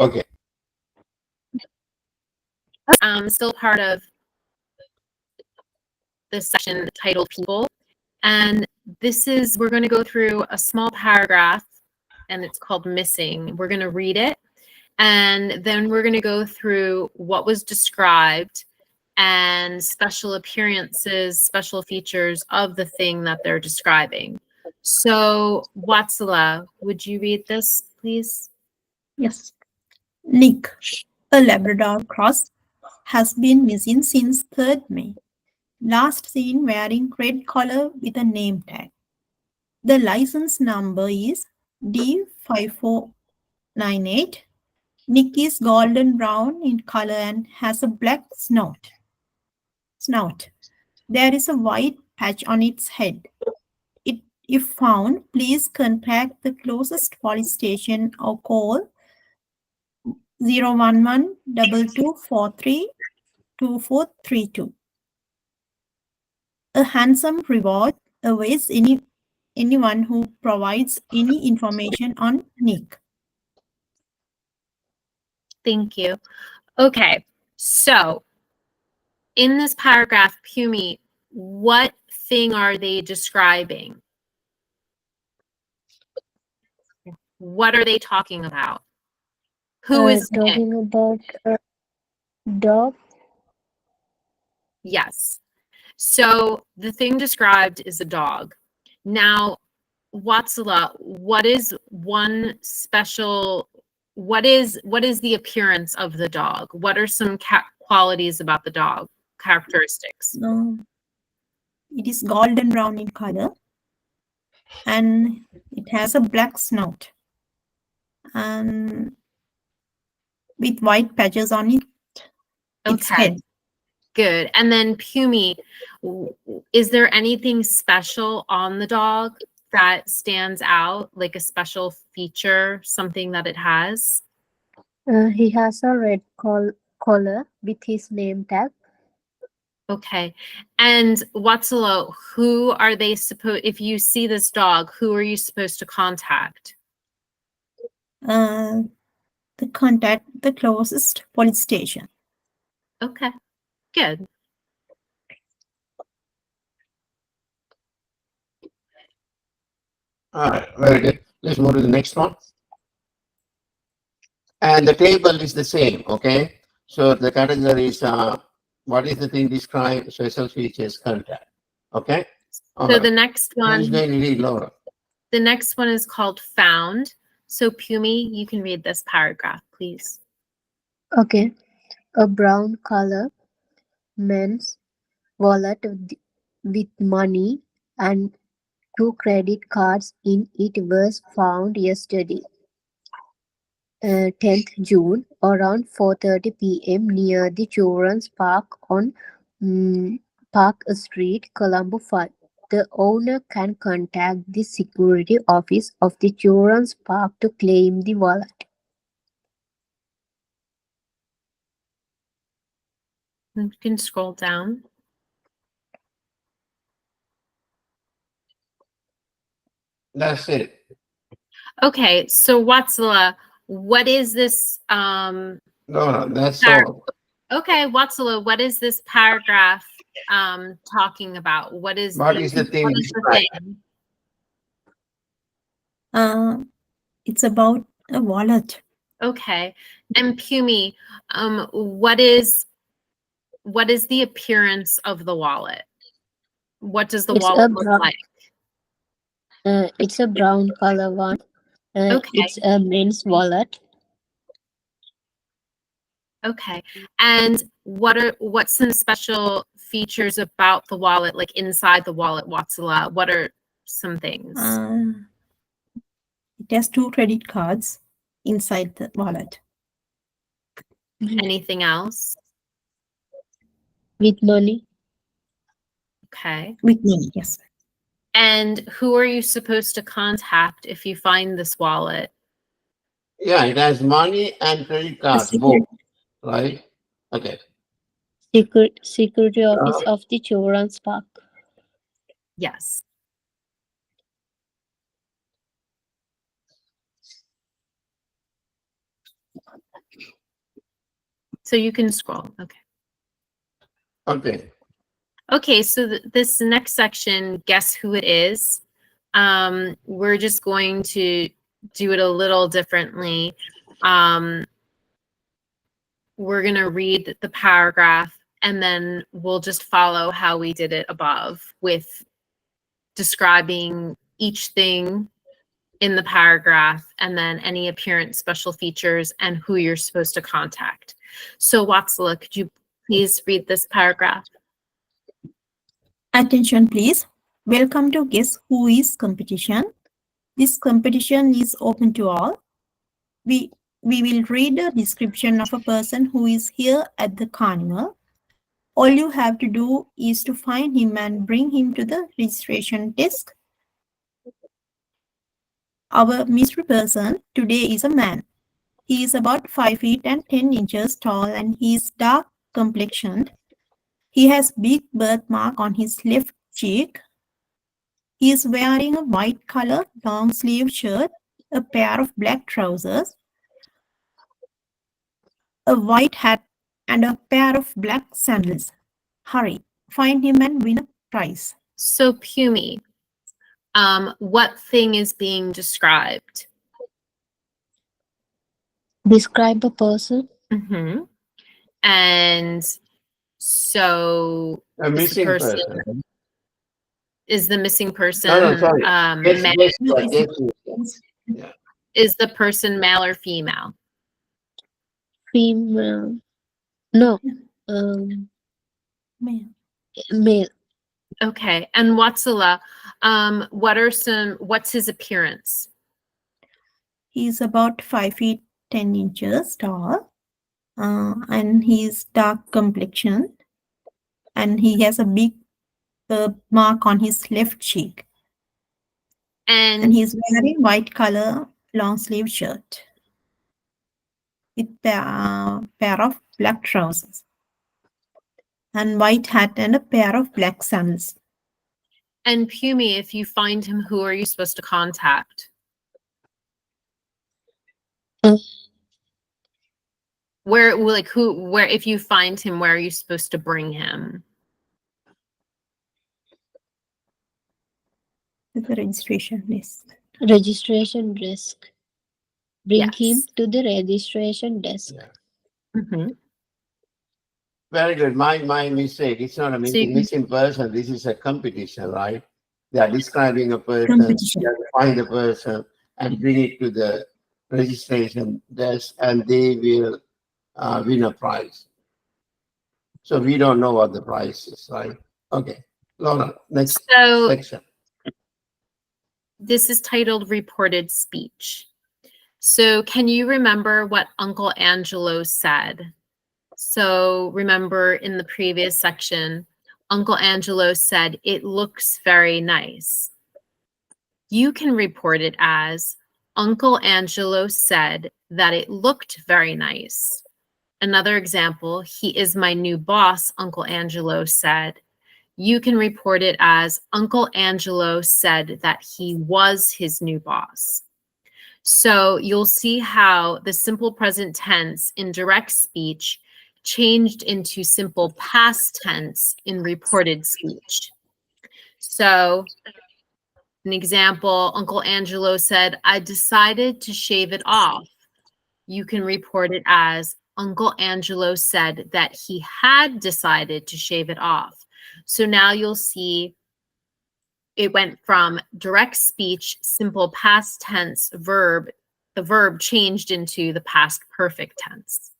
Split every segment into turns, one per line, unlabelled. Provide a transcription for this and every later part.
Okay.
Still part of this section titled People. And we're going to go through a small paragraph, and it's called Missing. We're going to read it, and then we're going to go through what was described and special appearances, special features of the thing that they're describing. So, Watsala, would you read this, please?
Yes. Nick, a Labrador cross, has been missing since 3rd May. Last seen wearing red collar with a name tag. The license number is D5498. Nick is golden brown in color and has a black snout. There is a white patch on its head. If found, please contact the closest police station or call 011 2243 2432. A handsome reward awaits anyone who provides any information on Nick.
Thank you. Okay, so in this paragraph, Pumi, what thing are they describing? What are they talking about? Who is
talking
Nick?
about a dog?
Yes. So the thing described is a dog. Now, Watsala, what is the appearance of the dog? What are some qualities about the dog, characteristics?
It is golden brown in color and it has a black snout and with white patches on its head.
Good. And then Pumi, is there anything special on the dog that stands out, like a special feature, something that it has?
He has a red collar with his name tag.
Okay. And Watsala, who are they if you see this dog, who are you supposed to contact?
Contact the closest police station.
Okay, good.
All right, very good. Let's move to the next one. And the table is the same, okay? So the category is what is the thing described, special features, contact, okay?
All right. The next one.
Who's going to read, Laura?
The next one is called Found. So Pumi, you can read this paragraph, please.
Okay. A brown color men's wallet with money and 2 credit cards in it was found yesterday, 10th June, around 4:30 p.m. near the Children's Park on Park Street, Colombo 5. The owner can contact the security office of the Children's Park to claim the wallet.
You can scroll down.
That's it.
Okay, so Watsala, what is this?
No, that's all.
Okay, Watsala, what is this paragraph talking about? What is
the thing?
What is the thing?
It's about a wallet.
Okay, and Pumi, what is the appearance of the wallet? What does the wallet look like?
It's a brown color one.
Okay.
It's a men's wallet.
Okay. And what's some special features about the wallet, like inside the wallet, Watsala? What are some things?
It has 2 credit cards inside the wallet.
Anything else?
With money.
Okay.
With money, yes.
And who are you supposed to contact if you find this wallet?
Yeah, it has money and credit cards, both, right? Okay.
Security office of the Children's Park.
Yes. So you can scroll. Okay.
Okay.
Okay, so this next section, guess who it is. We're just going to do it a little differently. We're going to read the paragraph and then we'll just follow how we did it above with describing each thing in the paragraph and then any appearance, special features, and who you're supposed to contact. So Watsala, could you please read this paragraph?
Attention please. Welcome to Guess Who Is competition. This competition is open to all. We will read a description of a person who is here at the carnival. All you have to do is to find him and bring him to the registration desk. Our mystery person today is a man. He is about 5 feet and 10 inches tall and he is dark complexioned. He has big birthmark on his left cheek. He is wearing a white color long sleeve shirt, a pair of black trousers, a white hat, and a pair of black sandals. Hurry, find him and win a prize.
So Pumi, what thing is being described?
Describe a person.
Mm-hmm. And so
A missing person.
is the missing person
No, sorry.
male?
Yeah.
Is the person male or female?
Female. No.
Man.
Male.
Okay. And Watsala, what's his appearance?
He is about 5 feet 10 inches tall, and he is dark complexion, and he has a big mark on his left cheek, and he is wearing white color long sleeve shirt with a pair of black trousers and white hat and a pair of black sandals.
And Pumi, if you find him, who are you supposed to contact? If you find him, where are you supposed to bring him?
To the registration desk.
Registration desk. Bring him
Yes.
to the registration desk.
Mm-hmm.
Very good. My mistake. It's not a missing person. This is a competition, right? They are describing a person.
Competition.
You have to find the person and bring it to the registration desk, and they will win a prize. So we don't know what the prize is, right? Okay, Laura, next
So
section.
this is titled Reported Speech. So can you remember what Uncle Angelo said? So remember in the previous section, Uncle Angelo said, "It looks very nice." You can report it as, Uncle Angelo said that it looked very nice. Another example, he is my new boss, Uncle Angelo said. You can report it as, Uncle Angelo said that he was his new boss. So you'll see how the simple present tense in direct speech changed into simple past tense in reported speech. So an example, Uncle Angelo said, "I decided to shave it off." You can report it as, Uncle Angelo said that he had decided to shave it off. So now you'll see it went from direct speech, simple past tense verb, the verb changed into the past perfect tense.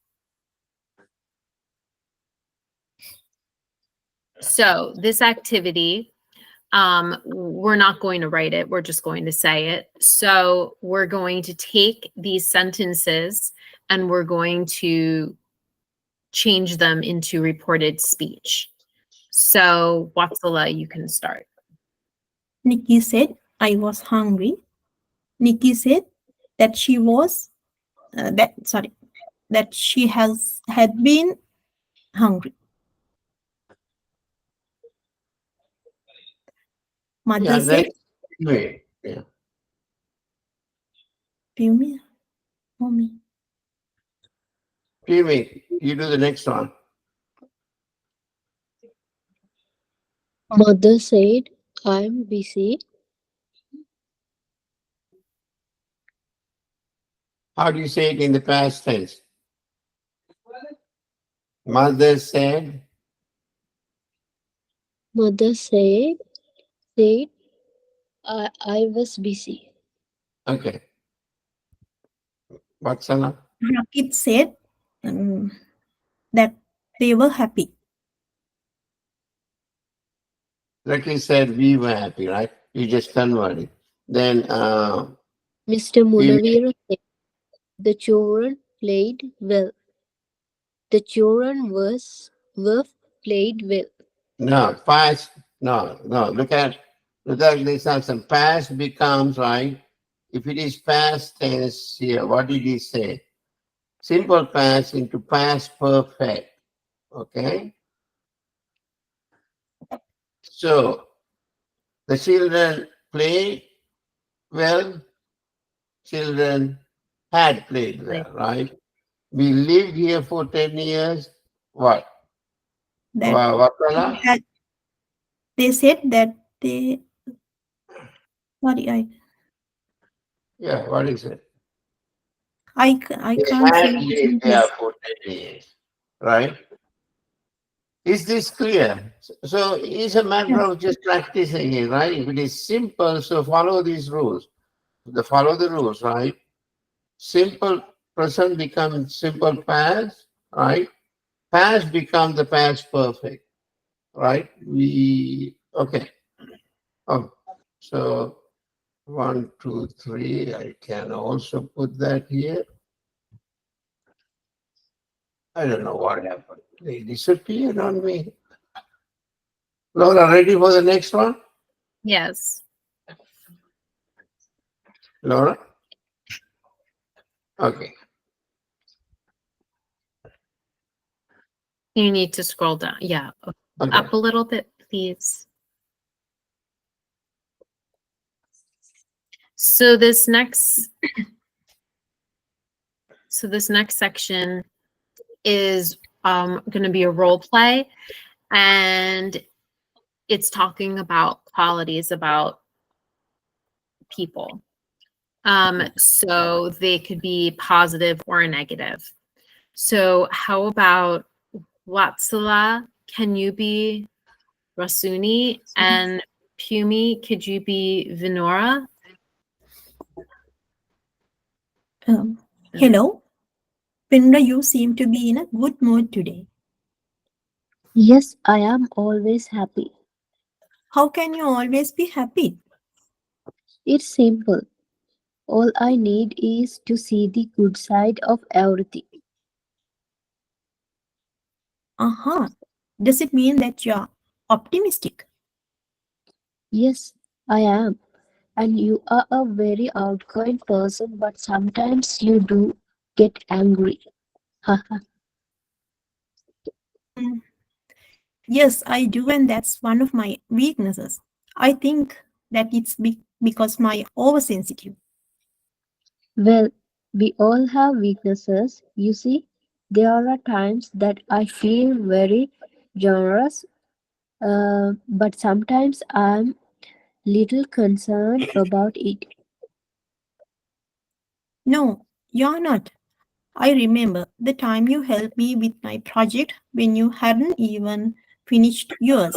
So this activity, we're not going to write it, we're just going to say it. So we're going to take these sentences and we're going to change them into reported speech. So Watsala, you can start.
Nikki said, "I was hungry." Nikki said that she was, that she had been hungry. Mother
Yeah,
said,
wait. Yeah.
"Pumi, mommy."
Pumi, You do the next one.
Mother said, I'm busy.
How do you say it in the past tense? Mother said,
Mother said I was busy.
okay. What's another?
Rakit said that they were happy.
Like said, we were happy, right? You just converted. Then
Mr.
we
Munavira said the children played well. The children were played well.
no past. No. Look at this answer. Past becomes right. If it is past tense here, what did he say? Simple past into past perfect. Okay. So the children played well. Children had played well, right? We lived here for 10 years. What?
That
What color?
they said that they. Sorry,
Yeah, what is it?
I
They
can't
had
say the
lived there
sentence.
for 10 years, right? Is this clear? So it's a matter
Yeah.
of just practicing it, right? If it is simple, so follow these rules. Follow the rules, right? Simple present becomes simple past, right? Past becomes the past perfect, right? Okay. Oh, so 1, 2, 3. I can also put that here. I don't know what happened. They disappeared on me. Laura, ready for the next one?
Yes.
Laura? Okay.
You need to scroll down. Yeah.
Okay.
Up a little bit, please. So this next section is going to be a role play, and it's talking about qualities about people. So they could be positive or negative. So how about Watsala, can you be Rasuni? And Pumi, could you be Vinora?
Hello, Pindra, you seem to be in a good mood today.
Yes, I am always happy.
How can you always be happy?
It's simple. All I need is to see the good side of everything.
Uh-huh. Does it mean that you're optimistic?
Yes, I am. And you are a very outgoing person, but sometimes you do get angry. Haha.
Mm, Yes, I do, and that's one of my weaknesses. I think that it's because my oversensitive.
Well, we all have weaknesses. You see, there are times that I feel very generous, but sometimes I'm little concerned about it.
No, you're not. I remember the time you helped me with my project when you hadn't even finished yours.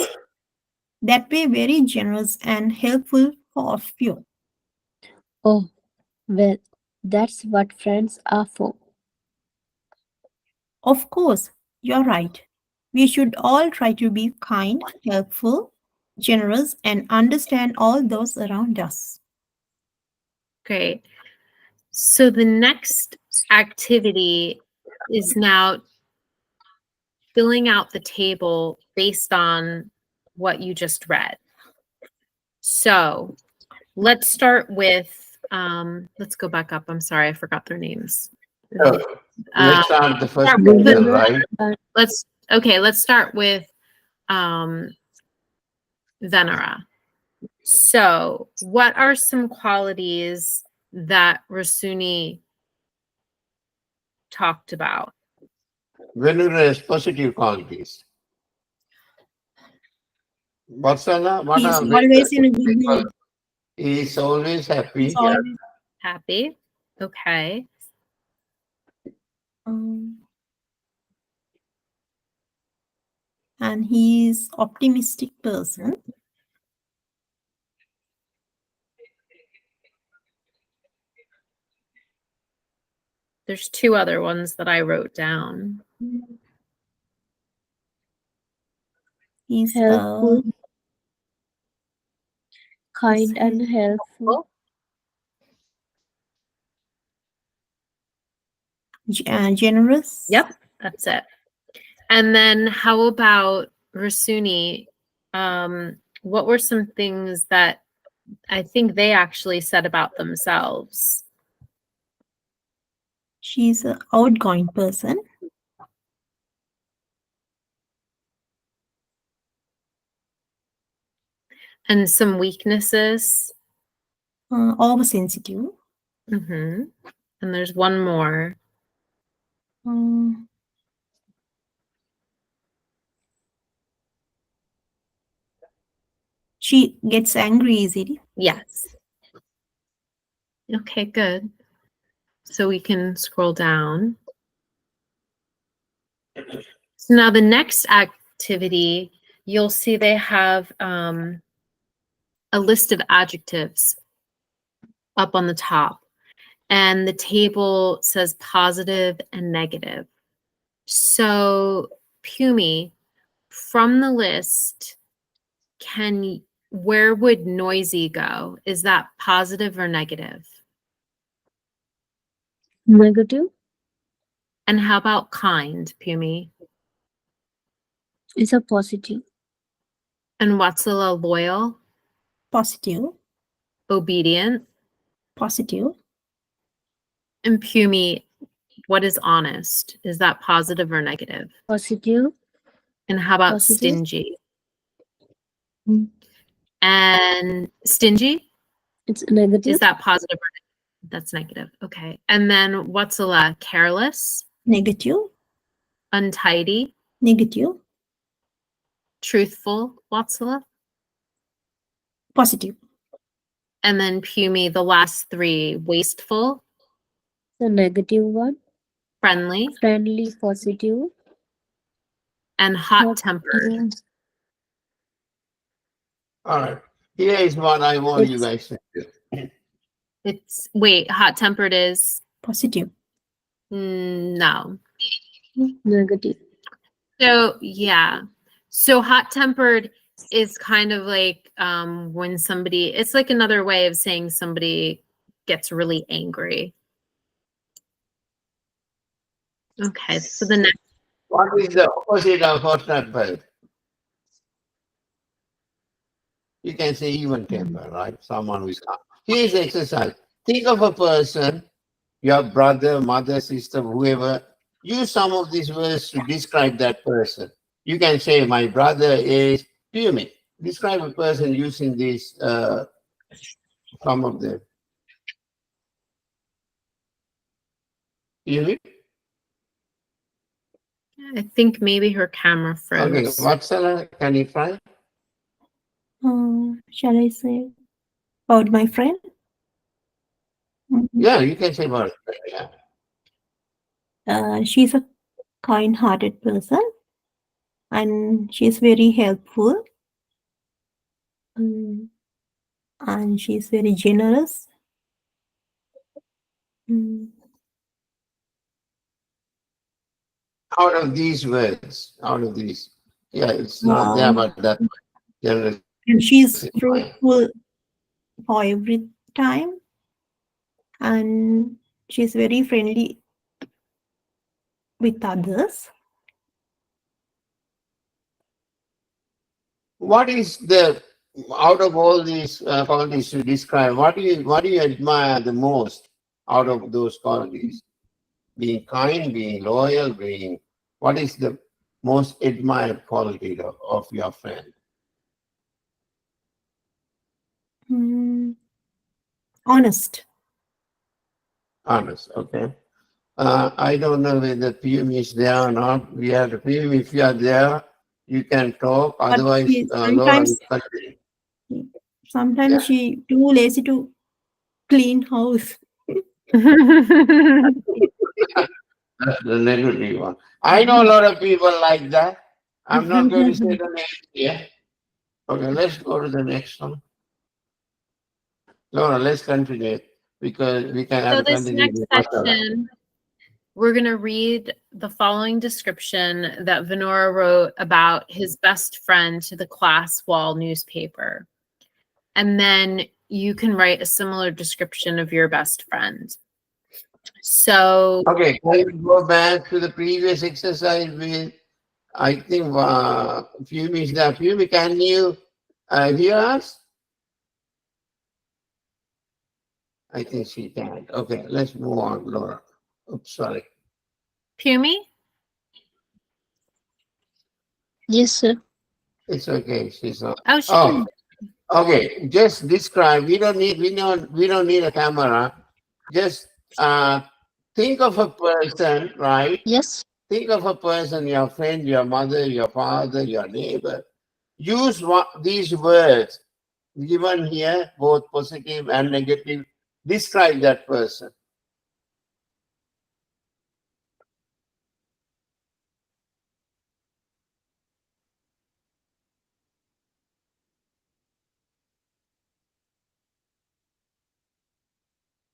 That way, very generous and helpful for of you.
Oh, well, that's what friends are for.
Of course, you're right. We should all try to be kind, helpful, generous, and understand all those around us.
Great. So the next activity is now filling out the table based on what you just read. So let's start with, let's go back up. I'm sorry, I forgot their names.
So let's start the first
start with
question, right?
let's start with Venera. So what are some qualities that Rasuni talked about?
Venera has positive qualities. Vatsala, what
He's
are
always in a good mood.
he is always happy.
He's always,
Happy. Okay.
and he's optimistic person.
There's two other ones that I wrote down.
He's
Helpful, kind and helpful,
generous.
Yep, that's it. And then how about Rasuni? What were some things that I think they actually said about themselves?
She's an outgoing person.
And some weaknesses.
Oversensitive.
Mm-hmm. And there's one more.
She gets angry easily.
Yes. Okay, good. So we can scroll down. So now the next activity, you'll see they have a list of adjectives up on the top. And the table says positive and negative. So Pumi, from the list, where would noisy go? Is that positive or negative?
negative,
And how about kind, Pumi?
is a positive,
And Watsala, loyal,
Positive.
obedient?
Positive.
And Pumi, what is honest? Is that positive or negative?
positive,
And how about
Positive.
stingy?
Mm.
And stingy?
it's negative,
Is that positive or negative? That's negative. Okay. And then Watsala, careless,
Negative.
untidy,
Negative.
truthful, Watsala?
Positive.
And then Pumi, the last three, wasteful,
the negative one,
friendly,
friendly, positive,
and hot-tempered.
All right. Here is what I want you
It's-
guys to do.
It's, wait, hot-tempered is,
Positive.
no.
negative,
So, yeah. So hot-tempered is kind of like when somebody, it's like another way of saying somebody gets really angry. Okay, so the next,
What is the opposite of hot temper? You can say even temper, right? Someone who is calm. Here's the exercise. Think of a person, your brother, mother, sister, whoever. Use some of these words to describe that person. You can say, my brother is Pumi. Describe a person using these, some of them. Pumi?
I think maybe her camera
Okay,
froze.
Vatsala, can you try?
Shall I say about my friend?
Yeah, you can say about it. Yeah.
She's a kind-hearted person, and she's very helpful. And she's very generous.
Out of these words, out of these, yeah, it's not there, but that generous.
And she's fruitful for every time, and she's very friendly with others.
What is the, out of all these qualities you describe, what do you admire the most out of those qualities? Being kind, being loyal, being, what is the most admired quality of your friend?
Honest.
Honest, okay. I don't know whether PM is there or not. We have to PM. If you are there, you can talk.
But
Otherwise,
she
Laura will
sometimes
continue.
sometimes
Yeah.
she too lazy to clean house.
That's the negative one. I know a lot of people like that. I'm not going to say the name here. Okay, let's go to the next one. Laura, let's continue because we can have
So
to
this
continue.
next section, we're going to read the following description that Venora wrote about his best friend to the class wall newspaper. And then you can write a similar description of your best friend. So
Okay, can we go back to the previous exercise with, I think, Fumi is there. Fumi, can you hear us? I think she can. Okay, let's move on, Laura. Oops, sorry.
Pumi?
Yes, sir.
It's okay. She's not.
Oh, she
Oh,
can.
okay. Just describe. We don't need a camera. Just think of a person, right?
Yes.
Think of a person, your friend, your mother, your father, your neighbor. Use these words given here, both positive and negative. Describe that person.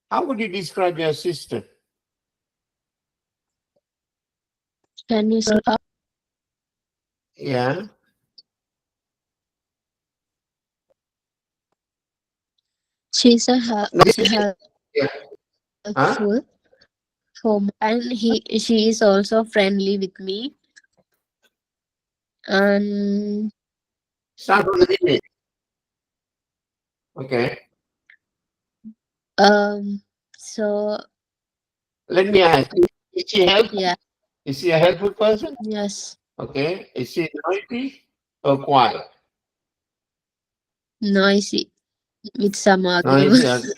How would you describe your sister?
Can you slow up?
Yeah.
She's a
No, yeah.
helpful home, and she is also friendly with me. And
Start from the beginning. Okay.
so
Let me ask. Is she helpful?
yeah,
Is she a helpful person?
yes,
Okay. Is she noisy or quiet?
noisy with some
Noisy.
arguments.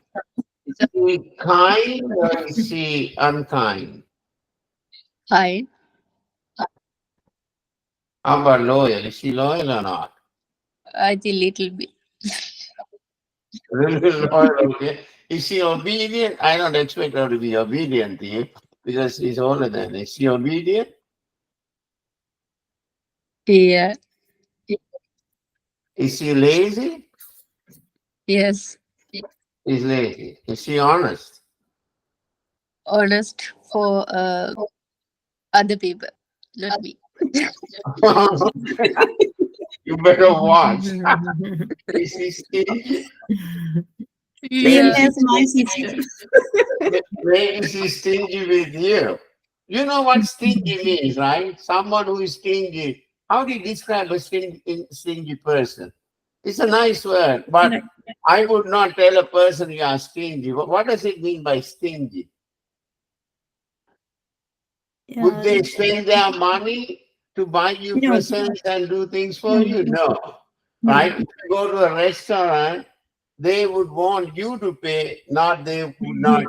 Is she kind or is she unkind?
Fine,
How about loyal? Is she loyal or not?
I think little bit.
Really loyal, okay. Is she obedient? I don't expect her to be obedient to you because she's older than you. Is she obedient?
Yeah,
Is she lazy?
yes,
Is lazy. Is she honest?
honest for other people, not me.
You better watch. Is she stingy?
Same
Yeah,
as my sister.
Maybe she's stingy with you. You know what stingy means, right? Someone who is stingy. How do you describe a stingy person? It's a nice word, but
Right.
I would not tell a person you are stingy. What does it mean by stingy? Would they spend their money to buy you
No.
presents and do things for
No.
you? No. Right? If you go to a restaurant, they would want you to pay, not they would not,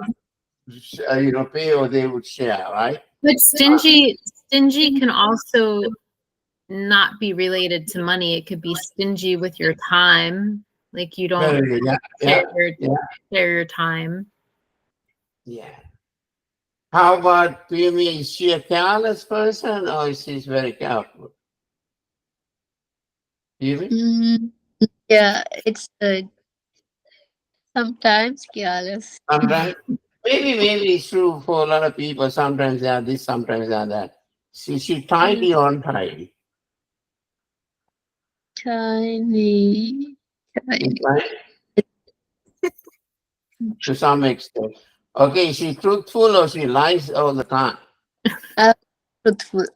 pay or they would share, right?
But stingy can also not be related to money. It could be stingy with your time. Like you don't
Very good. Yeah.
share your time.
Yeah. How about Pumi? Is she a careless person or is she very careful? Pumi?
Yeah, it's sometimes careless.
Sometimes, maybe it's true for a lot of people. Sometimes they are this, sometimes they are that. She tidy or untidy?
Tiny.
Right? To some extent. Okay, is she truthful or she lies all the time?
Truthful.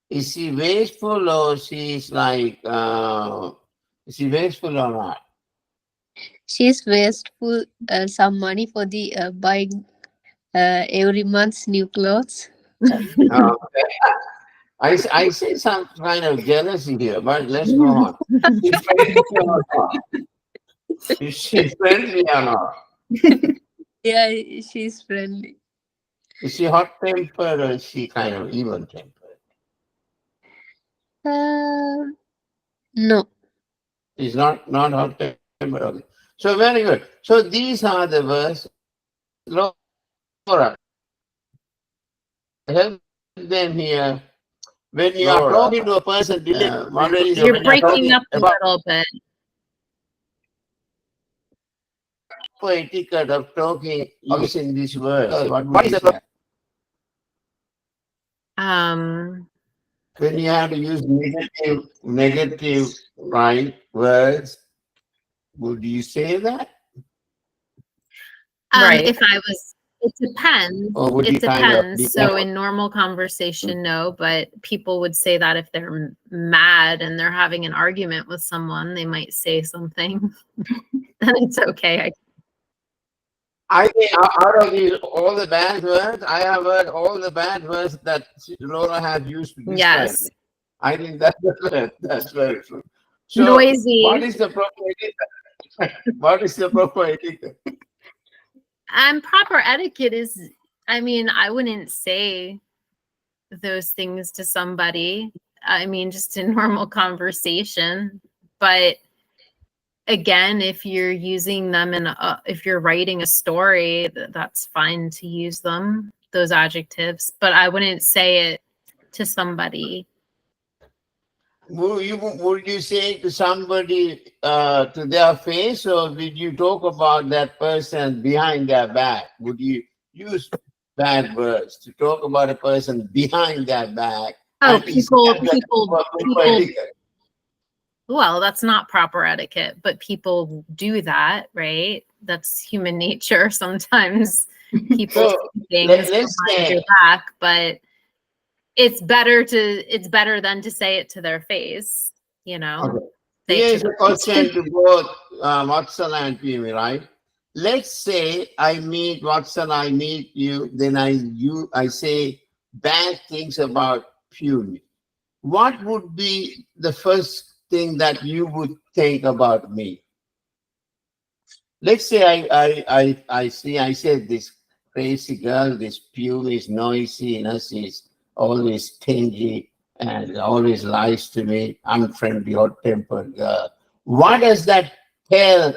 Is she wasteful or she's like, is she wasteful or not?
She's wasteful some money for the buying every month's new clothes.
Okay. I see some kind of jealousy here, but let's go on. Is she friendly or not?
Yeah, she's friendly.
Is she hot tempered or is she kind of even tempered?
No.
She's not hot tempered. Okay. So very good. So these are the words. Laura, help them here. When you are talking to a person,
You're breaking up a little bit.
etiquette of talking using these words. What is the when you have to use negative right words? Would you say that?
Right. If I was, it depends.
Or would you
It
kind of
depends.
be
So
more-
in normal conversation, no, but people would say that if they're mad and they're having an argument with someone, they might say something. And it's okay.
I think out of all the bad words, I have heard all the bad words that Laura has used to describe
Yes.
me. I think that's very true. So
Noisy.
what is the proper etiquette? What is the proper etiquette?
And proper etiquette is, I mean, I wouldn't say those things to somebody. I mean, just in normal conversation. But again, if you're using them if you're writing a story, that's fine to use them, those adjectives. But I wouldn't say it to somebody.
Would you say to somebody to their face, or did you talk about that person behind their back? Would you use bad words to talk about a person behind their back?
Oh,
And is
people,
that
people,
proper
people.
etiquette?
Well, that's not proper etiquette, but people do that, right? That's human nature. Sometimes people
So,
say
let's
things behind
say-
your back, but it's better than to say it to their face, you know.
Okay.
Say it to
Here's a
their
question to both Watson and Pimi, right? Let's say I meet Watson, I meet you, then I say bad things about Pumi. What would be the first thing that you would think about me? Let's say I said this crazy girl, this Pumi is noisy, you know, she's always stingy and always lies to me, unfriendly, hot-tempered girl. What does that tell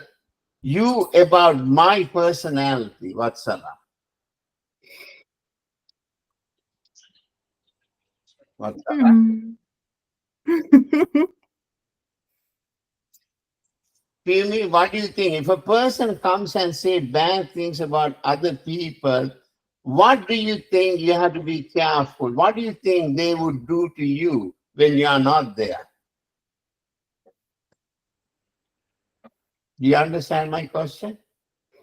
you about my personality, Vatsala? Vatsala. Pumi, what do you think? If a person comes and say bad things about other people, what do you think you have to be careful? What do you think they would do to you when you are not there? Do you understand my question?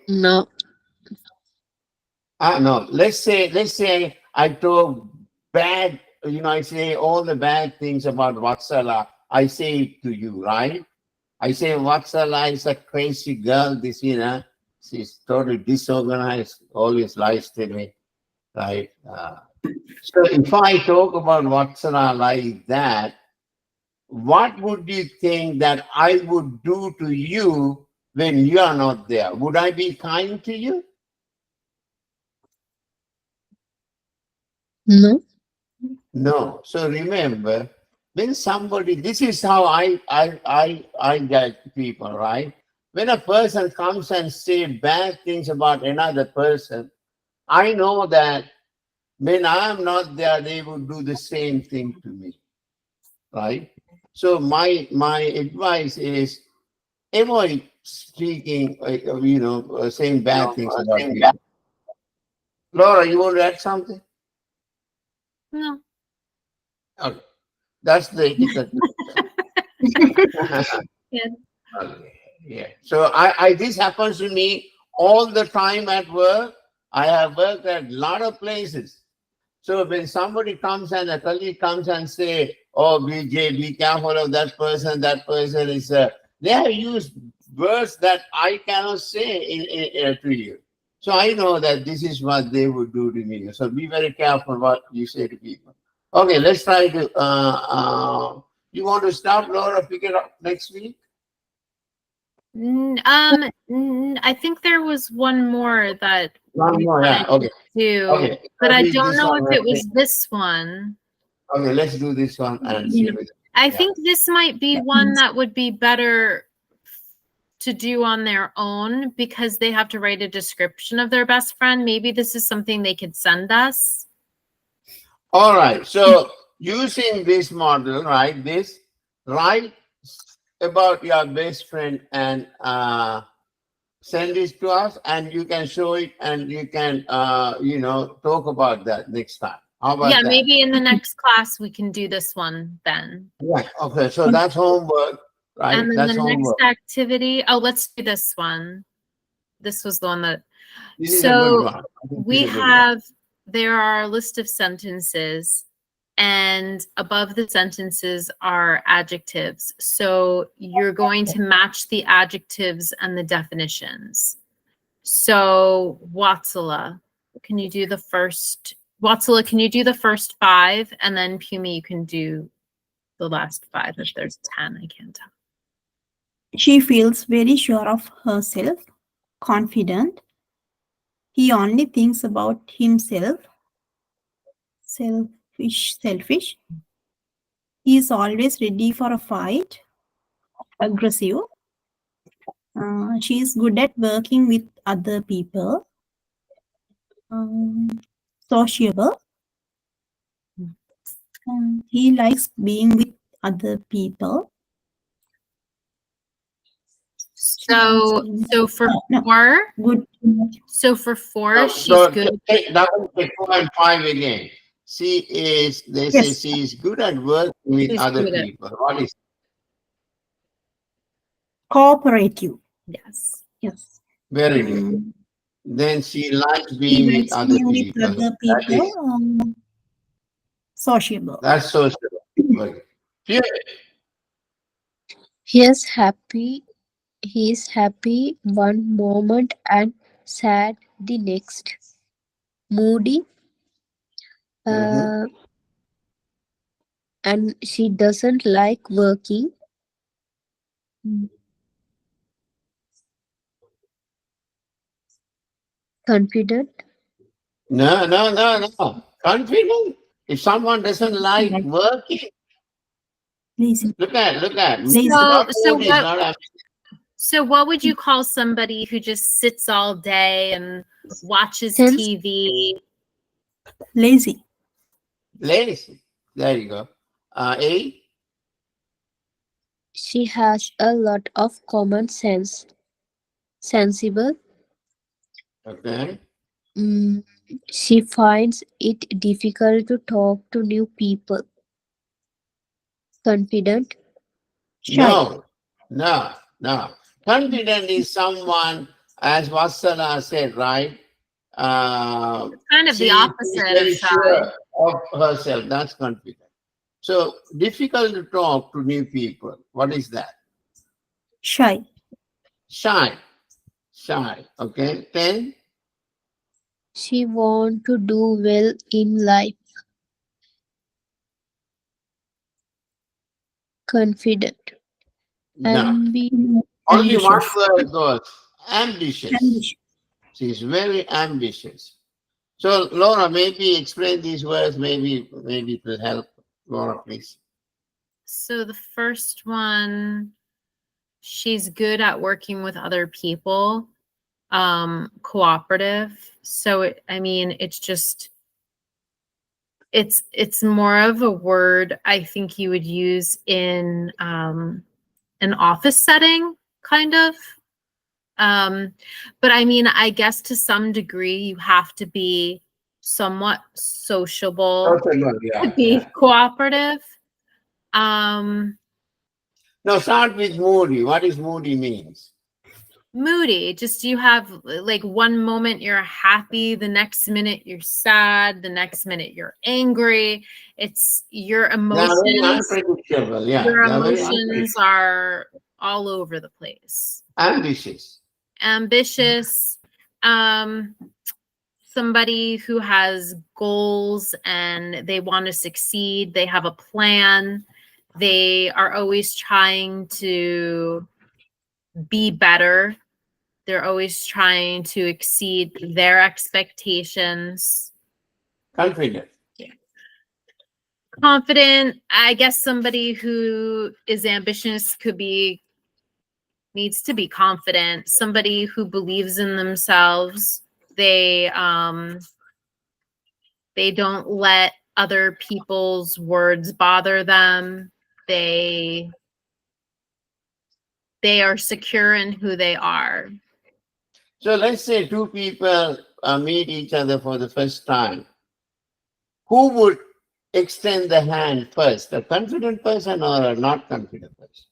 No.
No. Let's say I talk bad, I say all the bad things about Vatsala. I say it to you, right? I say Vatsala is a crazy girl, she's totally disorganized, always lies to me, right? So if I talk about Vatsala like that, what would you think that I would do to you when you are not there? Would I be kind to you?
No.
No. So remember, when somebody, this is how I judge people, right? When a person comes and say bad things about another person, I know that when I am not there, they would do the same thing to me, right? So my advice is avoid speaking, saying bad things about people. Laura, you want to add something?
No.
Okay. That's the etiquette.
Yeah.
Okay. Yeah. So I this happens to me all the time at work. I have worked at a lot of places. So when somebody comes and a colleague comes and say, "Oh, BJ, be careful of that person. That person is," they have used words that I cannot say to you. So I know that this is what they would do to me. So be very careful what you say to people. Okay, let's try to. You want to start, Laura? Pick it up next week.
I think there was one more that
One more, yeah, okay,
do,
okay.
but I
Read
don't
this
know
one
if
real
it was
quick.
this one.
Okay, let's do this one and see.
Yeah.
I
Yeah.
think this might be one that would be better to do on their own because they have to write a description of their best friend. Maybe this is something they could send us.
All right, so using this model, right, write about your best friend and send this to us, and you can show it, and you can, talk about that next time. How about
Yeah,
that?
maybe in the next class we can do this one then.
Yeah, okay, so that's homework, right?
And then
That's
the next
homework.
activity, oh, let's do this one. This was the one that,
This is a good
so
one. I think
we
this is a good one.
have, there are a list of sentences and above the sentences are adjectives. So you're going to match the adjectives and the definitions. So Watsala, can you do the first, Watsala, can you do the first 5? And then Pumi, you can do the last 5. If there's 10, I can't tell.
She feels very sure of herself, confident. He only thinks about himself. Selfish. He is always ready for a fight. Aggressive. She is good at working with other people. Sociable. He likes being with other people.
So for
No.
4,
Good.
so for 4, she's
So
good.
take that one, take 4 and 5 again. They say
Yes.
she is good at working with
She's
other
good at-
people. What is
Cooperative.
Yes.
Yes.
very good?
Um,
Then she likes
he
being with
likes
other
being with
people.
other
That is,
people. Sociable.
that's so good. Yeah.
He is happy. He is happy one moment and sad the next. Moody.
Mhm.
And she doesn't like working. Confident.
No. Confident. If someone doesn't like
Like
working,
lazy.
look at.
Lazy.
So what would you call somebody who just sits all day and watches
Sense.
TV?
Lazy.
Lazy. There you go. A.
She has a lot of common sense. Sensible.
Okay.
She finds it difficult to talk to new people. Confident.
Shy.
No. Confident is someone, as Vassala said, right?
Kind of
She
the
is
opposite
very
of shy.
sure of herself. That's confident. So difficult to talk to new people. What is that?
Shy.
Shy. Okay. 10.
She wants to do well in life. Confident.
No.
Ambi-
Only one
Ambitious.
word goes. Ambitious.
Ambitious.
She's very ambitious. So Laura, maybe explain these words. Maybe it will help. Laura, please.
So the first one, she's good at working with other people. Cooperative. So it's just it's more of a word I think you would use in an office setting, kind of. But I guess to some degree you have to be somewhat sociable to be cooperative.
No, start with moody. What is moody means?
Moody, just you have like one moment you're happy, the next minute you're sad, the next minute you're angry. It's your emotions.
They're very unpredictable. Yeah,
Your
they're very
emotions are all over the place.
ambitious.
Somebody who has goals and they want to succeed. They have a plan. They are always trying to be better. They're always trying to exceed their expectations.
Confident.
Confident, I guess somebody who is ambitious needs to be confident. Somebody who believes in themselves. They don't let other people's words bother them. They are secure in who they are.
So let's say two people meet each other for the first time. Who would extend the hand first, a confident person or a not confident person?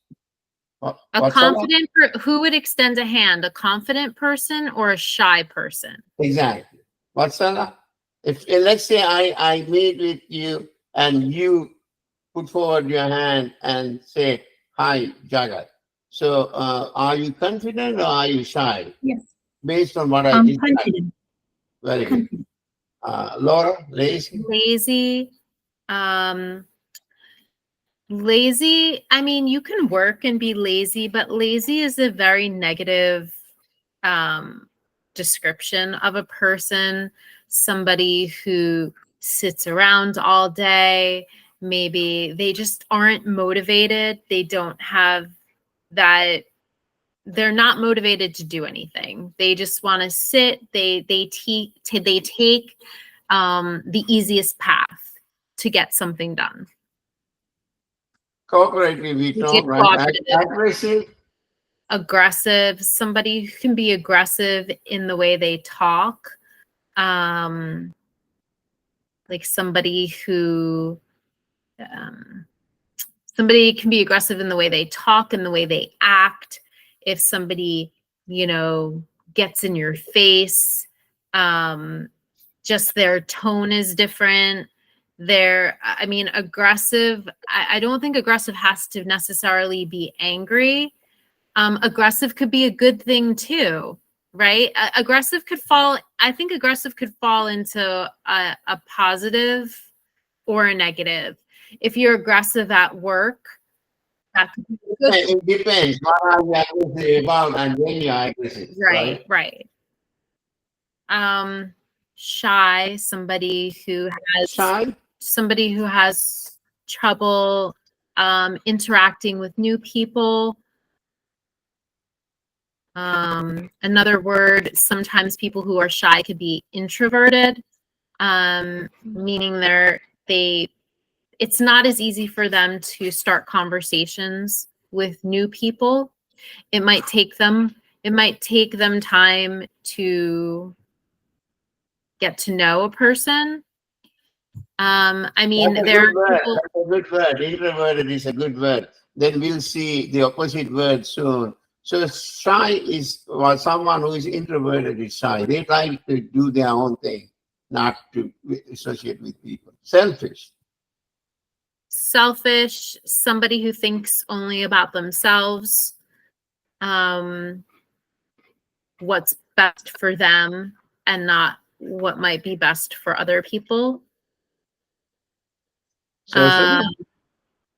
Who would extend a hand? A confident person or a shy person?
Exactly. Vatsala, if let's say I meet with you and you put forward your hand and say, "Hi, Jagat." So are you confident or are you shy?
Yes.
Based on what I
I'm
described.
confident.
Very good. Laura, lazy?
Lazy. Lazy, I mean, you can work and be lazy, but lazy is a very negative description of a person. Somebody who sits around all day, maybe they just aren't motivated. They don't have that, they're not motivated to do anything. They just want to sit. They take the easiest path to get something done.
Cooperative, we talk, right? Aggressive?
Aggressive, somebody who can be aggressive in the way they talk. Like somebody who, somebody can be aggressive in the way they talk and the way they act. If somebody, gets in your face, just their tone is different. Aggressive, I don't think aggressive has to necessarily be angry. Aggressive could be a good thing too, right? I think aggressive could fall into a positive or a negative. If you're aggressive at work, that could be good.
It depends. What are you aggressive about and when you are aggressive, right?
Right. Shy, somebody who has trouble interacting with new people. Another word, sometimes people who are shy could be introverted, meaning it's not as easy for them to start conversations with new people. It might take them time to get to know a person. There are people.
That's a good word. Introverted is a good word. Then we'll see the opposite word soon. So shy is someone who is introverted is shy. They like to do their own thing, not to associate with people. Selfish,
somebody who thinks only about themselves, what's best for them and not what might be best for other people.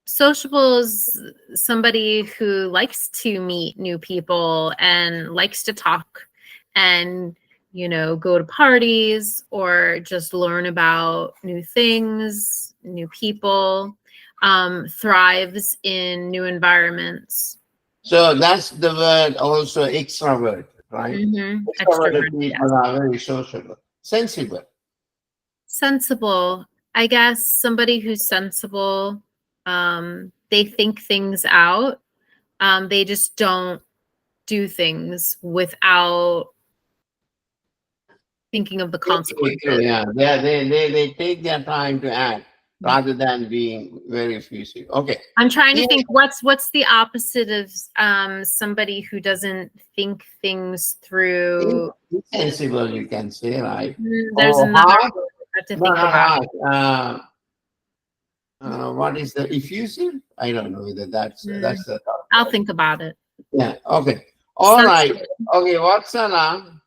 Sociable is somebody who likes to meet new people and likes to talk and, go to parties or just learn about new things, new people, thrives in new environments.
So that's the word also extrovert, right?
Mm-hmm.
Extroverted people are very sociable.
Sensible. I guess somebody who's sensible, they think things out. They just don't do things without thinking of the consequences.
Yeah, they take their time to act rather than being very effusive. Okay.
I'm trying to think what's the opposite of somebody who doesn't think things through.
Insensible, you can say, right?
There's another word I have to think about.
What is the effusive? I don't know whether that's the top.
I'll think about it.
Yeah. Okay. All right. Okay. Vatsala,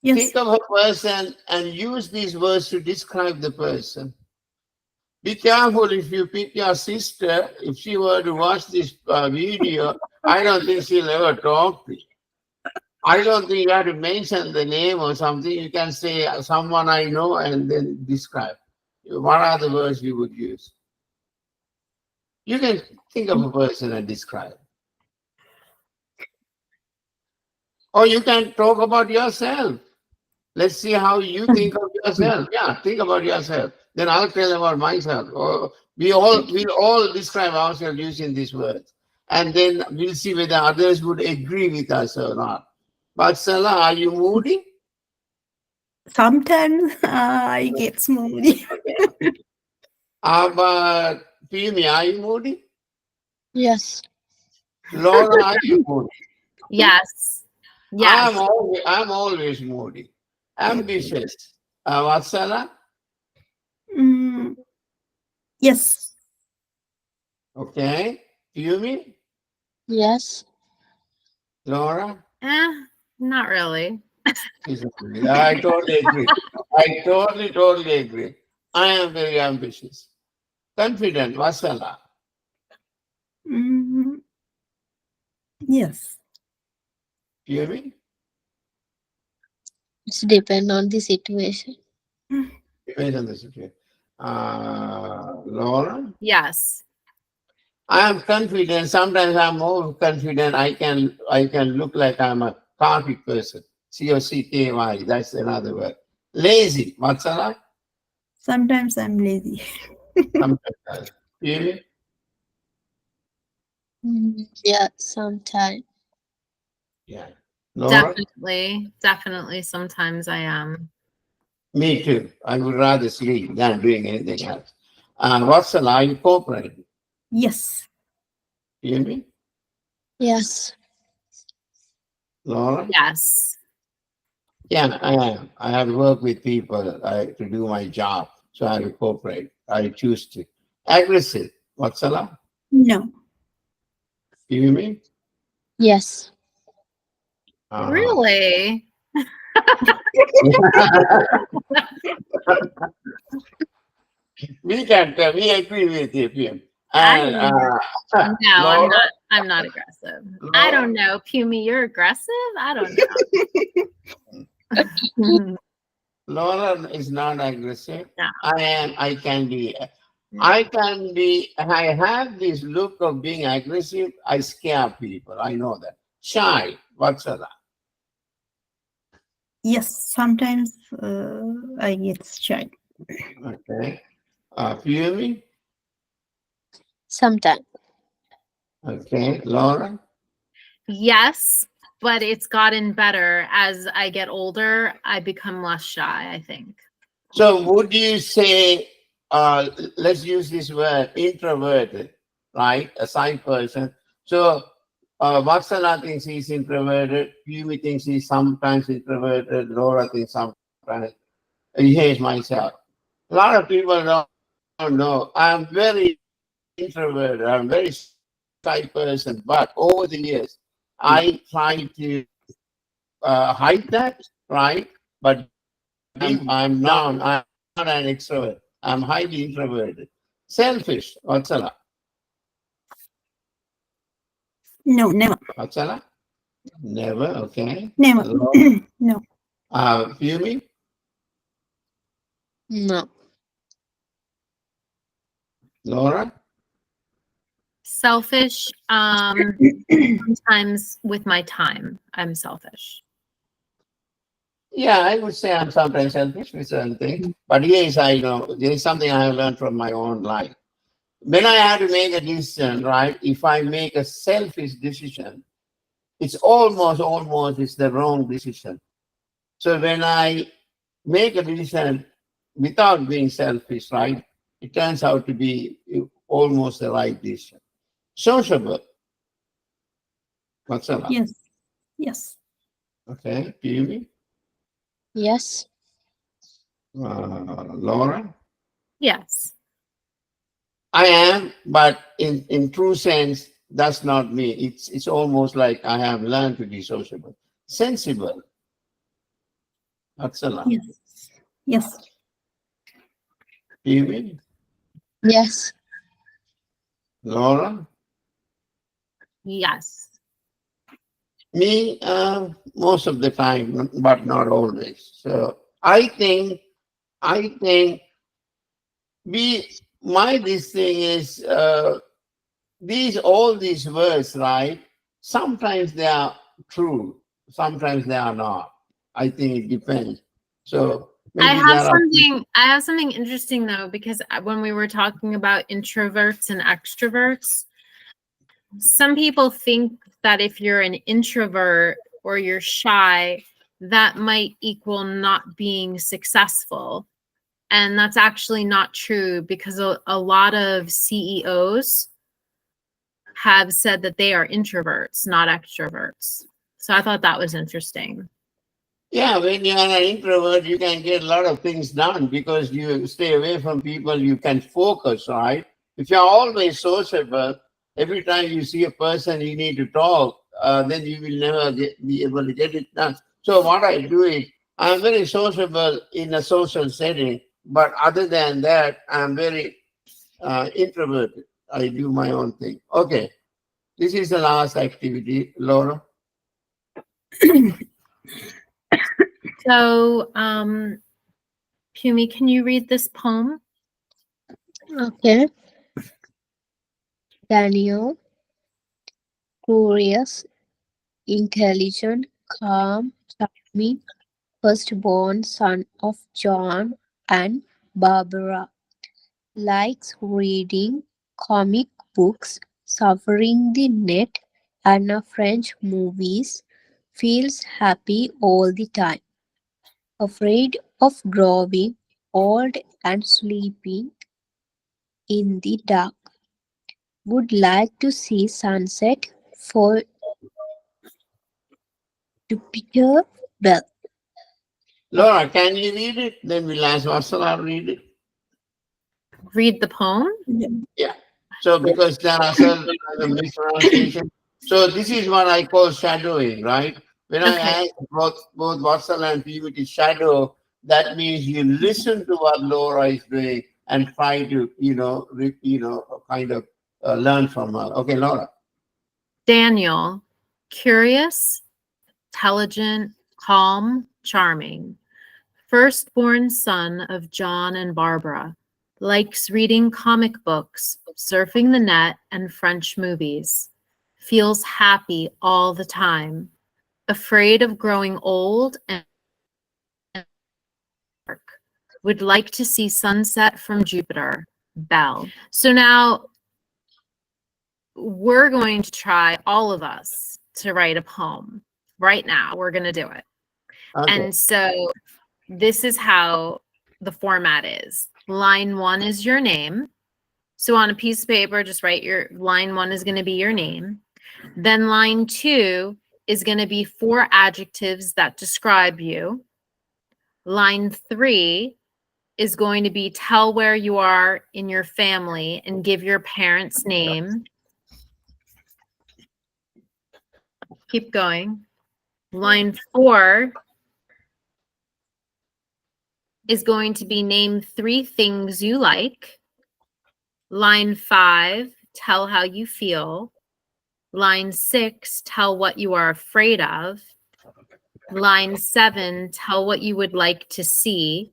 Yes.
think of a person and use these words to describe the person. Be careful if you pick your sister. If she were to watch this video, I don't think she'll ever talk to you. I don't think you have to mention the name or something. You can say someone I know and then describe. What are the words you would use? You can think of a person and describe. Or you can talk about yourself. Let's see how you think of yourself. Yeah, think about yourself. Then I'll tell about myself. Or we all describe ourselves using these words. And then we'll see whether others would agree with us or not. But Salah, are you moody?
Sometimes I get moody.
But Pimi, are you moody?
Yes.
Laura, are you moody?
Yes. Yes.
I'm always moody. Ambitious. Vatsala?
Mm, yes.
Okay. Pumi?
Yes.
Laura?
Not really.
I totally agree. I totally agree. I am very ambitious. Confident, Vatsala.
Mm, yes.
Pumi?
It's depend on the situation.
Depends on the situation. Laura?
Yes.
I am confident. Sometimes I'm more confident. I can look like I'm a cocky person. COCKY. That's another word. Lazy. Vatsala?
Sometimes I'm lazy.
Sometimes. Pumi?
Yeah, sometime.
Yeah. Laura?
Definitely. Sometimes I am.
Me too. I would rather sleep than doing anything else. Vatsala, are you cooperating?
Yes.
Pumi?
Yes.
Laura?
Yes.
Yeah, I am. I have to work with people to do my job. So I have to cooperate. I choose to. Aggressive. Vatsala?
No.
Pumi?
Yes.
Really?
We agree with you, Pim.
I
And
don't No,
Laura?
I'm not aggressive. I don't know. Pumi, you're aggressive? I don't know.
Laura is not aggressive.
No.
I can be. I have this look of being aggressive. I scare people. I know that. Shy. What's that?
Yes. Sometimes I get shy.
Okay. Pumi?
Sometime.
Okay. Laura?
Yes, but it's gotten better as I get older. I become less shy, I think.
So would you say, let's use this word, introverted, right? A shy person. So Vatsala thinks he's introverted. Pumi thinks he's sometimes introverted. Laura thinks sometimes. Here's myself. A lot of people don't know. I'm very introverted. I'm very shy person. But over the years, I try to hide that, right? But I'm not an extrovert. I'm highly introverted. Selfish, Vatsala.
No, never.
Vatsala? Never, okay.
Never.
Laura?
No.
Pumi?
No.
Laura?
Selfish. Sometimes with my time, I'm selfish.
Yeah, I would say I'm sometimes selfish with certain things. But yes, I know there is something I have learned from my own life. When I have to make a decision, right? If I make a selfish decision, it's almost it's the wrong decision. So when I make a decision without being selfish, right? It turns out to be almost the right decision. Sociable. What's up?
Yes. Yes.
Okay, Phoebe?
Yes.
Laura?
Yes.
I am, but in true sense, that's not me. It's almost like I have learned to be sociable. Sensible. That's a lot.
Yes. Yes.
Phoebe?
Yes.
Laura?
Yes.
Me, most of the time, but not always. So I think this thing is all these words, right? Sometimes they are true, sometimes they are not. I think it depends. So
I
maybe there are
I have something interesting though, because when we were talking about introverts and extroverts, some people think that if you're an introvert or you're shy, that might equal not being successful. And that's actually not true, because a lot of CEOs have said that they are introverts, not extroverts. So I thought that was interesting.
Yeah, when you are an introvert, you can get a lot of things done because you stay away from people, you can focus, right? If you're always sociable, every time you see a person you need to talk, then you will never be able to get it done. So what I do is, I'm very sociable in a social setting, but other than that, I'm very introverted. I do my own thing. Okay, this is the last activity, Laura.
So, Pumi, can you read this poem?
Okay. Daniel, curious, intelligent, calm, charming, firstborn son of John and Barbara, likes reading comic books, surfing the net, and French movies, feels happy all the time, afraid of growing old and sleeping in the dark, would like to see sunset for Jupiter Bell.
Laura, can you read it? Then we'll ask Vassala to read it.
Read the poem?
Yeah. So because there are certain mispronunciation. So this is what I call shadowing, right? When I
Okay.
ask both Vassala and people to shadow, that means you listen to what Laura is doing and try to, kind of learn from her. Okay, Laura.
Daniel, curious, intelligent, calm, charming, firstborn son of John and Barbara, likes reading comic books, surfing the net, and French movies, feels happy all the time, afraid of growing old and dark, would like to see sunset from Jupiter, Bell. So now we're going to try, all of us, to write a poem right now. We're going to do it.
Okay.
And so this is how the format is. Line 1 is your name. So on a piece of paper, just write your line 1 is going to be your name. Then line 2 is going to be 4 adjectives that describe you. Line 3 is going to be tell where you are in your family and give your parents' name. Keep going. Line 4 is going to be name 3 things you like. Line 5, tell how you feel. Line 6, tell what you are afraid of. Line 7, tell what you would like to see.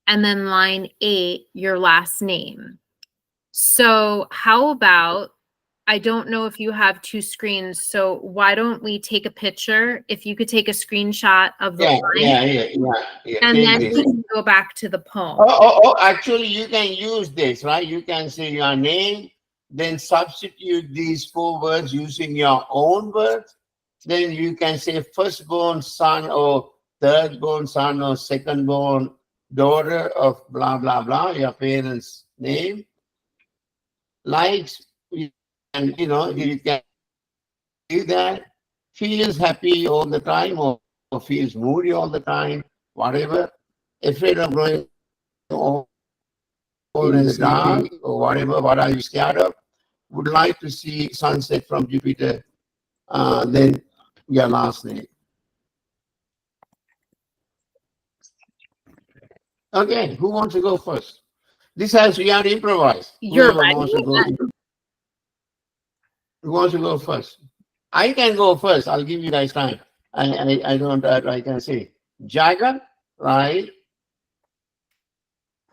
And then line 8, your last name. So how about, I don't know if you have 2 screens, so why don't we take a picture? If you could take a screenshot of the line,
Yeah.
and
Take
then
this.
we can go back to the poem.
Actually, you can use this, right? You can say your name, then substitute these 4 words using your own words. Then you can say firstborn son or thirdborn son or secondborn daughter of blah, blah, blah, your parents' name. Likes, and you can do that. Feels happy all the time or feels moody all the time, whatever. Afraid of growing old in the dark or whatever, what are you scared of? Would like to see sunset from Jupiter, then your last name. Okay, who wants to go first? This has we have to improvise.
You're
Whoever
ready?
wants to go. Who wants to go first? I can go first. I'll give you guys time. I don't. I can say Jagat, right?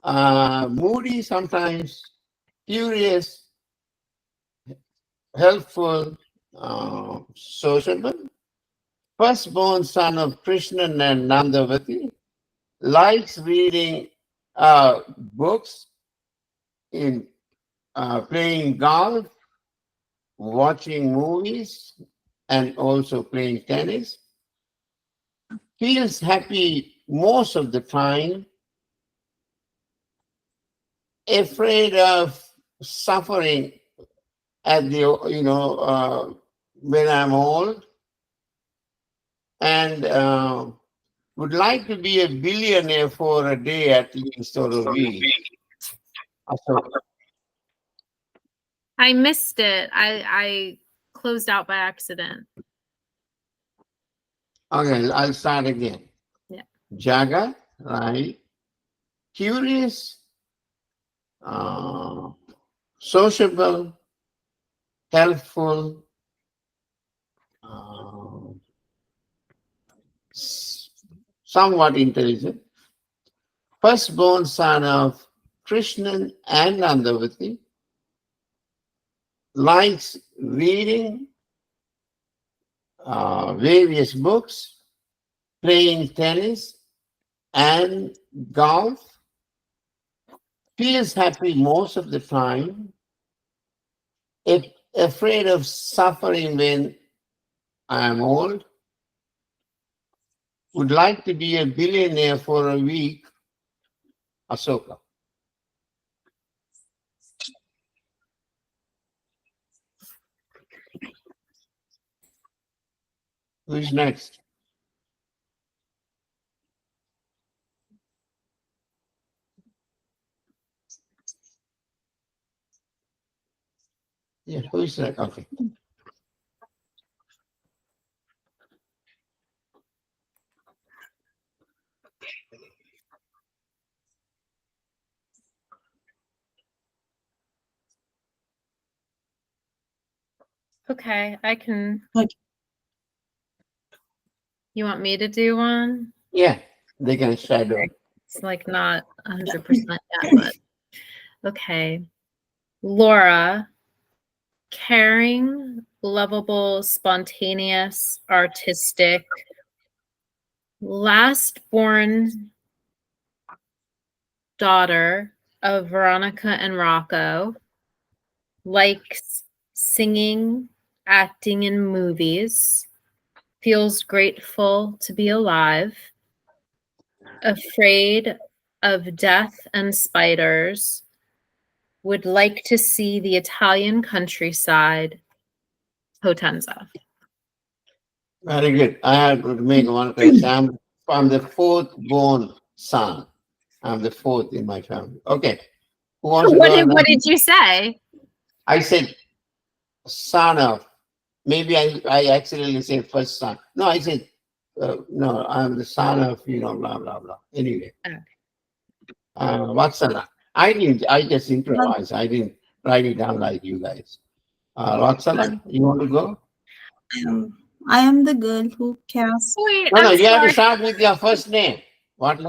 Moody, sometimes curious, helpful, sociable. Firstborn son of Krishna and Nandavati, likes reading books, in playing golf, watching movies, and also playing tennis. Feels happy most of the time, afraid of suffering at the, when I'm old, and would like to be a billionaire for a day at least, or a week. So,
I missed it. I closed out by accident.
okay, I'll start again.
Yeah.
Jagat, right? Curious, sociable, helpful, somewhat intelligent. Firstborn son of Krishnan and Nandavati, likes reading various books, playing tennis and golf, feels happy most of the time, afraid of suffering when I am old, would like to be a billionaire for a week. Asoka. Who's next? Yeah, who's next? Okay.
Okay, I can.
Okay.
You want me to do one?
Yeah, they can shadow.
It's like not 100% yet, but okay. Laura, caring, lovable, spontaneous, artistic, last born daughter of Veronica and Rocco, likes singing, acting in movies, feels grateful to be alive, afraid of death and spiders, would like to see the Italian countryside, Potenza.
Very good. I have to make one correction. I'm the fourth born son. I'm the fourth in my family. Okay. Who wants to go?
What did you say?
I said son of. Maybe I accidentally said first son. No, I said no. I'm the son of blah blah blah. Anyway,
Okay.
Vatsala. I just improvised. I didn't write it down like you guys. Vatsala, you want to go?
I am the girl who cares.
Wait,
No,
I'm
you have to
sorry.
start with your first name. What?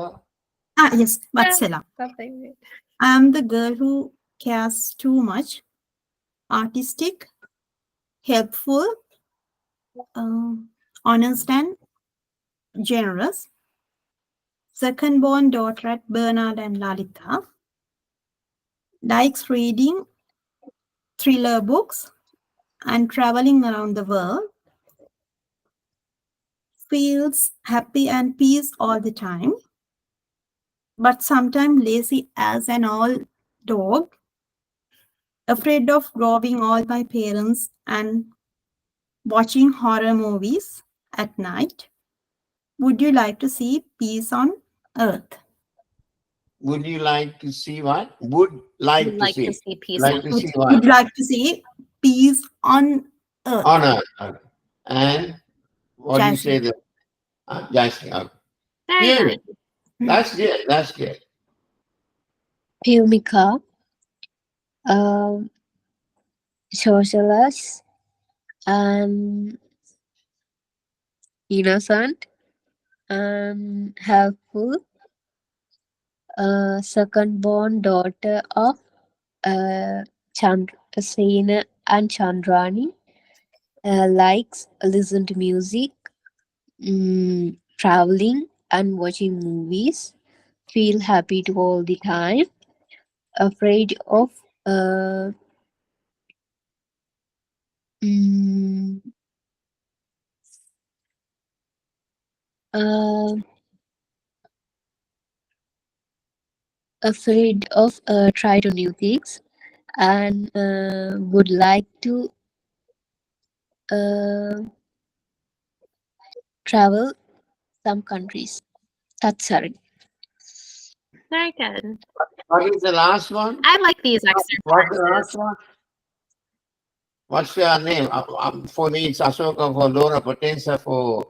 Yes, Vatsala. I am the girl who cares too much, artistic, helpful, honest and generous. Second born daughter at Bernard and Lalita. Likes reading thriller books and traveling around the world. Feels happy and peace all the time, but sometimes lazy as an old dog. Afraid of growing old by parents and watching horror movies at night. Would you like to see peace on earth?
Would you like to see what? Would like
I'd like
to
to
see.
see peace
Like
on
to
Would,
see
would
what?
like to see peace on earth?
On earth. And what do you say
Jasmine.
that? Jasmine. Okay.
Very
Good.
nice.
That's good. That's good.
Bhumika, socialist, and innocent and helpful, second born daughter of Sena and Chandrani, likes listen to music, traveling and watching movies, feel happy to all the time, afraid of uh, mm, uh, afraid of try to new things, and would like to uh, travel some countries. That's sorry.
Very good.
What is the last one?
I like these
What's the last
exercises.
one? What's your name? For me, it's Ashoka. For Laura Potenza. For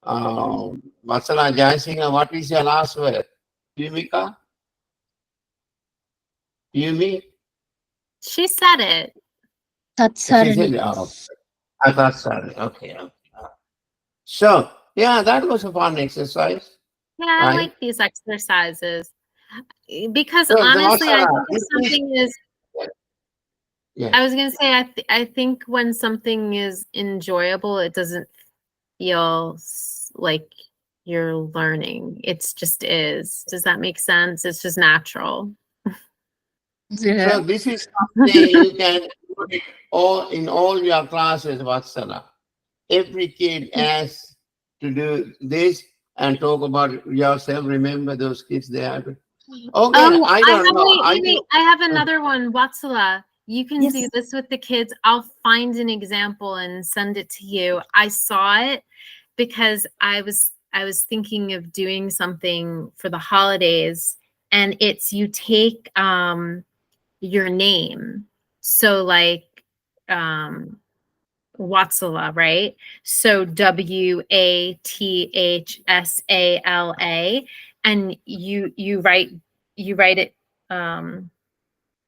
Vatsala Jayasinghe. What is your last word? Yumika? Yumi?
She said it.
That's
She said,
sorry.
I thought sorry. Okay. So, yeah, that was a fun exercise.
Yeah, I
Right.
like these exercises because
So,
honestly, I
Vatsala,
think if
this is-
something is.
Yeah.
I was gonna say, I think when something is enjoyable, it doesn't feel like you're learning. It's just is. Does that make sense? It's just natural.
Yeah.
So this is something you can put it all in all your classes, Vatsala. Every kid has to do this and talk about yourself. Remember those kids they have. Okay,
Oh,
I don't
have,
know.
wait, I have another one, Watsala. You can do
Yes.
this with the kids. I'll find an example and send it to you. I saw it because I was thinking of doing something for the holidays, and it's you take your name. So like Watsala, right? So Wathsala, and you write it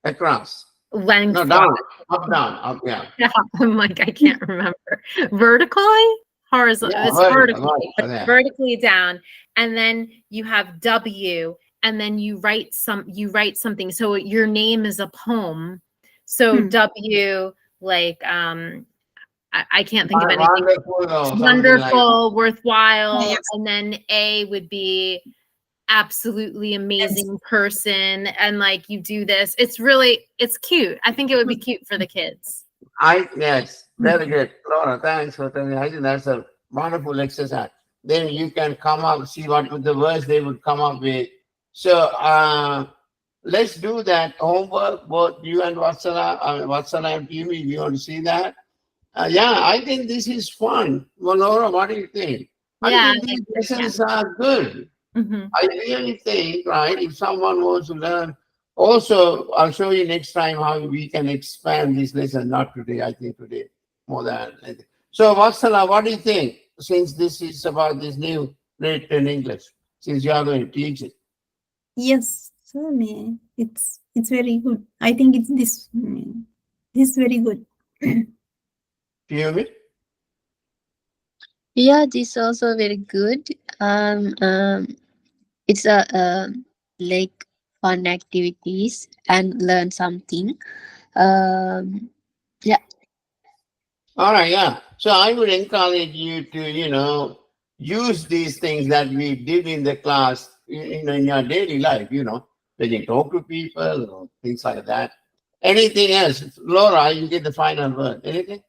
across.
lengthwise.
No, down, up, yeah.
Yeah, I'm like, I can't remember. Vertically? Horizontal.
Yeah,
It's
vertical,
vertically,
right, yeah.
vertically down. And then you have W, and then you write something. So your name is a poem. So
Hmm.
W, like I can't think of anything.
Wonderful or something
Wonderful, worthwhile.
Yes.
And then A would be absolutely amazing person. And like you do this. It's cute. I think it would be cute for the kids.
Yes, very good. Laura, thanks for telling me. I think that's a wonderful exercise. Then you can come up, see what with the words they would come up with. So let's do that homework, both you and Vatsala, Vatsala and Kimi, you want to see that? Yeah, I think this is fun. Well, Laura, what do you think?
Yeah,
I think these lessons are good.
Mhm.
I really think, right, if someone wants to learn, also, I'll show you next time how we can expand this lesson. Not today, I think today more than anything. So, Vatsala, what do you think? Since this is about this new grade 10 English, since you are going to teach it.
Yes, certainly. It's very good. I think it's this very good.
Do you hear me?
Yeah, this is also very good. It's a like fun activities and learn something. Um,
All right, yeah. So I would encourage you to, use these things that we did in the class in your daily life, when you talk to people or things like that. Anything else? Laura, you get the final word. Anything?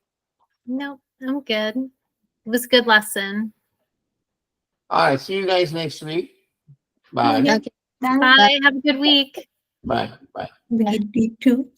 No, I'm good. It was a good lesson.
All right, see you guys next week. Bye.
Yeah.
okay.
Thank
Bye. Have a good week.
Bye. Bye.
you too.